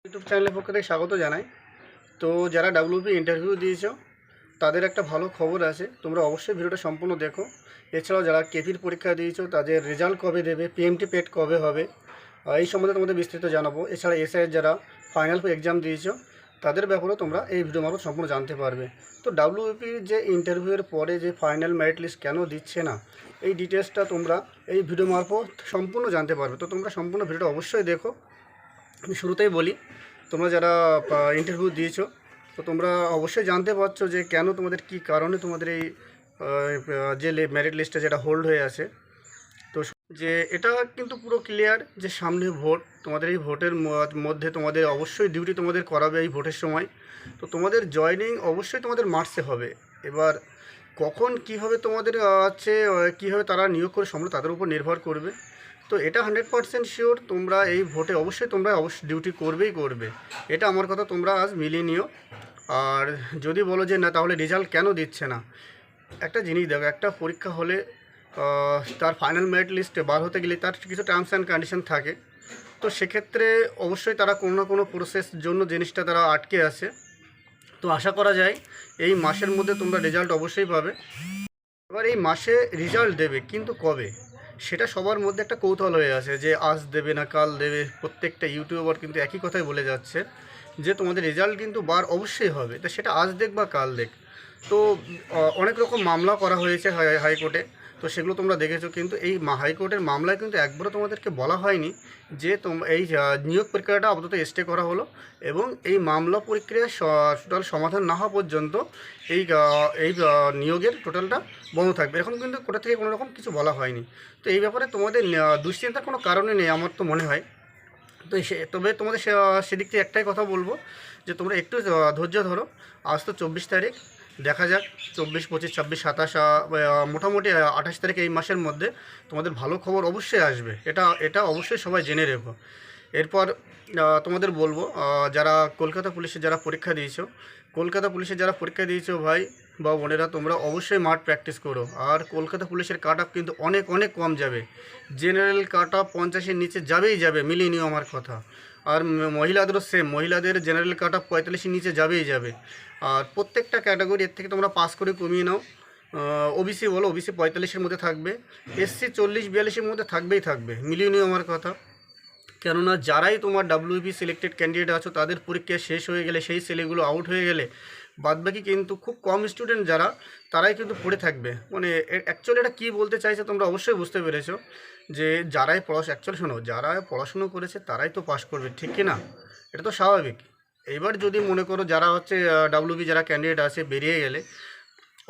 YouTube চ্যানেলের পক্ষ থেকে স্বাগত জানাই। তো যারা ডাব্লিউপি ইন্টারভিউ দিয়েছো তাদের একটা ভালো খবর আছে, তোমরা অবশ্যই ভিডিওটা সম্পূর্ণ দেখো। এছাড়াও যারা কেপির পরীক্ষা দিয়েছো তাদের রেজাল্ট কবে দেবে, পিএমটি পেড কবে হবে, এই সম্বন্ধে তোমাদের বিস্তারিত জানাবো। এছাড়া এসআইয়ের যারা ফাইনাল এক্সাম দিয়েছো তাদের ব্যাপারেও তোমরা এই ভিডিও মারফত সম্পূর্ণ জানতে পারবে। তো ডাব্লিউপির যে ইন্টারভিউয়ের পরে যে ফাইনাল মেরিট লিস্ট কেন দিচ্ছে না, এই ডিটেলসটা তোমরা এই ভিডিও মারফত সম্পূর্ণ জানতে পারবে। তো তোমরা সম্পূর্ণ ভিডিওটা অবশ্যই দেখো। আমি শুরুতেই বলি, তোমরা যারা ইন্টারভিউ দিয়েছো তো তোমরা অবশ্যই জানতে পারছো যে কেন তোমাদের কি কারণে তোমাদের এই যে মেরিট লিস্টে যেটা হোল্ড হয়ে আছে। তো যে এটা কিন্তু পুরো ক্লিয়ার যে সামনে ভোট, তোমাদের এই ভোটের মধ্যে তোমাদের অবশ্যই ডিউটি তোমাদের করাবে এই ভোটের সময়। তো তোমাদের জয়েনিং অবশ্যই তোমাদের মার্চে হবে। এবার কখন কীভাবে তোমাদের আছে কীভাবে তারা নিয়োগ করে সম্ভব তাদের উপর নির্ভর করবে। তো এটা 100% শিওর তোমরা এই ভোটে অবশ্যই ডিউটি করবেই করবে, এটা আমার কথা তোমরা আজ মিলিয়ে নিও। আর যদি বলো যে না তাহলে রেজাল্ট কেন দিচ্ছে না, একটা জিনিস দেখো, একটা পরীক্ষা হলে তার ফাইনাল মেরিট লিস্টে বার হতে গেলে তার কিছু টার্মস অ্যান্ড কন্ডিশন থাকে। তো সেক্ষেত্রে অবশ্যই তারা কোনো না কোনো প্রসেস জন্য জিনিসটা তারা আটকে আছে। তো আশা করা যায় এই মাসের মধ্যে তোমরা রেজাল্ট অবশ্যই পাবে। এবার এই মাসে রেজাল্ট দেবে, কিন্তু কবে সেটা সবার মধ্যে একটা কৌতূহল হয়ে আছে যে আজ দেবে না কাল দেবে। প্রত্যেকটা ইউটিউবার কিন্তু একই কথাই বলে যাচ্ছে যে তোমাদের রেজাল্ট কিন্তু বার অবশ্যই হবে, তো সেটা আজ দেখ বা কাল দেখ। তো অনেক রকম মামলা করা হয়েছে হাইকোর্টে, তো সেগুলো তোমরা দেখেছো। কিন্তু এই হাইকোর্টের মামলায় কিন্তু একবারও তোমাদেরকে বলা হয়নি যে এই নিয়োগ প্রক্রিয়াটা আপাতত স্টে করা হলো এবং এই মামলা প্রক্রিয়া টোটাল সমাধান না হওয়া পর্যন্ত এই এই নিয়োগের টোটালটা বন্ধ থাকবে, এরকম কিন্তু কোর্ট থেকে কোনো রকম কিছু বলা হয়নি। তো এই ব্যাপারে তোমাদের দুশ্চিন্তার কোনো কারণই নেই আমার তো মনে হয়। তো তবে তোমাদের সেদিক থেকে একটাই কথা বলবো যে তোমরা একটু ধৈর্য ধরো। আজ তো 24 তারিখ, দেখা যাক 24, 25, 26, 27 মোটামুটি 28 তারিখ এই মাসের মধ্যে তোমাদের ভালো খবর অবশ্যই আসবে। এটা অবশ্যই সবাই জেনে রেখো। এরপর তোমাদের বলবো, যারা কলকাতা পুলিশে যারা পরীক্ষা দিয়েছো, ভাই বা বোনেরা, তোমরা অবশ্যই মাঠ প্র্যাকটিস করো। আর কলকাতা পুলিশের কাট অফ কিন্তু অনেক অনেক কম যাবে। জেনারেল কাট অফ 50-এর নিচে যাবে, মিলিয়ে নিও আমার কথা। আর মহিলাদেরও সেম, মহিলাদের জেনারেল কাট অফ 45-এর নিচে যাবে। আর প্রত্যেকটা ক্যাটাগরি এর থেকে তোমরা পাস করে কমিয়ে নাও। ওবিসি বলো, ওবিসি 45-এর মধ্যে থাকবে, এসসি 40-42-এর মধ্যে থাকবে, মিলিয়ে নিও আমার কথা। কেননা যারাই তোমার ডাব্লিউপি সিলেক্টেড ক্যান্ডিডেট আছো তাদের পরীক্ষা শেষ হয়ে গেলে, সেই ছেলেগুলো আউট হয়ে গেলে বাদবাকি কিন্তু খুব কম স্টুডেন্ট তারাই কিন্তু পড়ে থাকবে। মানে অ্যাকচুয়ালি এটা কী বলতে চাইছে তোমরা অবশ্যই বুঝতে পেরেছো যে যারা পড়াশুনো করেছে তারাই তো পাস করবে, ঠিক কি না? এটা তো স্বাভাবিক। এবার যদি মনে করো যারা হচ্ছে ডাব্লিউপি যারা ক্যান্ডিডেট আছে বেরিয়ে গেলে,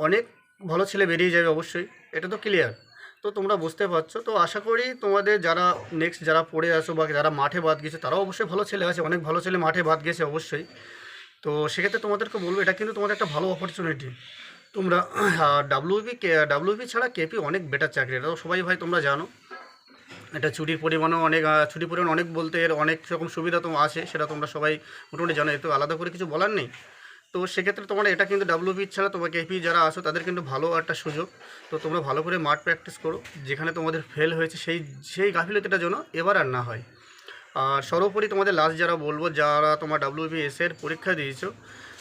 অনেক ভালো ছেলে বেরিয়ে যাবে অবশ্যই, এটা তো ক্লিয়ার। তো তোমরা বুঝতে পারছো। তো আশা করি তোমাদের যারা নেক্সট যারা পড়ে আসো বা যারা মাঠে বাদ গেছে তারাও অবশ্যই ভালো ছেলে আছে, অনেক ভালো ছেলে মাঠে বাদ গেছে অবশ্যই। তো সেক্ষেত্রে তোমাদেরকে বলবো এটা কিন্তু তোমাদের একটা ভালো অপরচুনিটি। তোমরা ডাব্লিউপি ছাড়া কেপি অনেক বেটার চাকরি, এটা সবাই ভাই তোমরা জানো। এটা ছুটির পরিমাণ অনেক বলতে এর অনেক রকম সুবিধা তো আছে, সেটা তোমরা সবাই মোটামুটি জানো, এত আলাদা করে কিছু বলার নেই। তো সেক্ষেত্রে তোমরা এটা কিন্তু ডাব্লিউপি ছাড়া তোমার কেপি যারা আসো তাদের কিন্তু ভালো একটা সুযোগ। তো তোমরা ভালো করে মাঠ প্র্যাকটিস করো, যেখানে তোমাদের ফেল হয়েছে সেই গাফিলতিটা যেন এবার আর না হয়। আর সর্বোপরি তোমাদের লাস্ট যারা বলবো, যারা তোমার ডাব্লিউবিএসের পরীক্ষা দিয়েছো,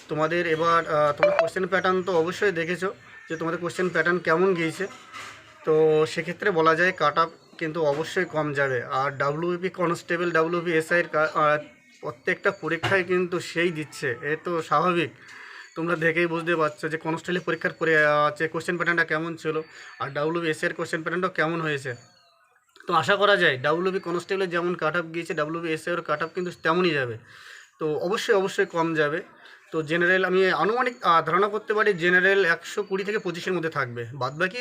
তোমাদের এবার তোমার কোশ্চেন প্যাটার্ন তো অবশ্যই দেখেছো যে তোমাদের কোশ্চেন প্যাটার্ন কেমন গিয়েছে। তো সেক্ষেত্রে বলা যায় কাট অফ কিন্তু অবশ্যই কম যাবে। আর ডাব্লিউপি কনস্টেবল, ডাব্লিউবিএসআইয়ের প্রত্যেকটা পরীক্ষায় কিন্তু সেই দিচ্ছে, এ তো স্বাভাবিক। তোমরা দেখেই বুঝতে পারছো যে কনস্টেবলের পরীক্ষার পরে আছে কোশ্চেন প্যাটার্নটা কেমন ছিল আর ডাব্লিউবিএসআইয়ের কোশ্চেন প্যাটার্নটাও কেমন হয়েছে। তো আশা করা যায় ডাব্লিউবি কনস্টেবলের যেমন কাট অফ গিয়েছে ডাব্লিউবিএসআইয়ের কাট অফ কিন্তু তেমনই যাবে। তো অবশ্যই কম যাবে। তো জেনারেল আমি আনুমানিক ধারণা করতে পারি জেনারেল 120 থেকে 25-এর মধ্যে থাকবে। বাদবাকি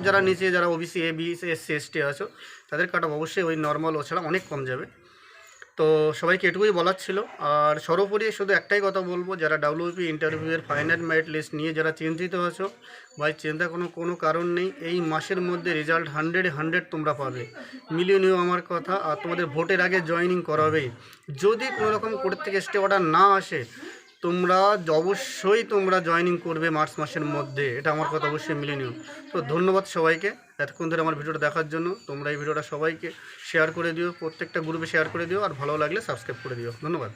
যারা নিচে যারা ওবিসি, এবি, এসসি, এসটি আছো তাদের কাট অফ অবশ্যই ওই নর্মাল ছাড়া অনেক কম যাবে। তো সবাইকে এটুকুই বলার ছিল। আর সর্বোপরি শুধু একটাই কথা বলবো, যারা ডাব্লিউপি ইন্টারভিউয়ের ফাইনাল মেরিট লিস্ট নিয়ে যারা চিন্তিত আছো, ভাই চিন্তা কোনো কারণ নেই। এই মাসের মধ্যে রেজাল্ট 100 তোমরা পাবে, মিলিয়ে নিও আমার কথা। আর তোমাদের ভোটের আগে জয়েনিং করাবেই। যদি কোনো রকম কোর্ট থেকে স্টে অর্ডার না আসে, তোমরা অবশ্যই জয়েনিং করবে মার্চ মাসের মধ্যে, এটা আমার কথা অবশ্যই মিলিয়ে নিও। তো ধন্যবাদ সবাইকে এতক্ষণ ধরে আমার ভিডিওটা দেখার জন্য। তোমরা এই ভিডিওটা সবাইকে শেয়ার করে দিও, প্রত্যেকটা গ্রুপে শেয়ার করে দিও, আর ভালো লাগলে সাবস্ক্রাইব করে দিও। ধন্যবাদ।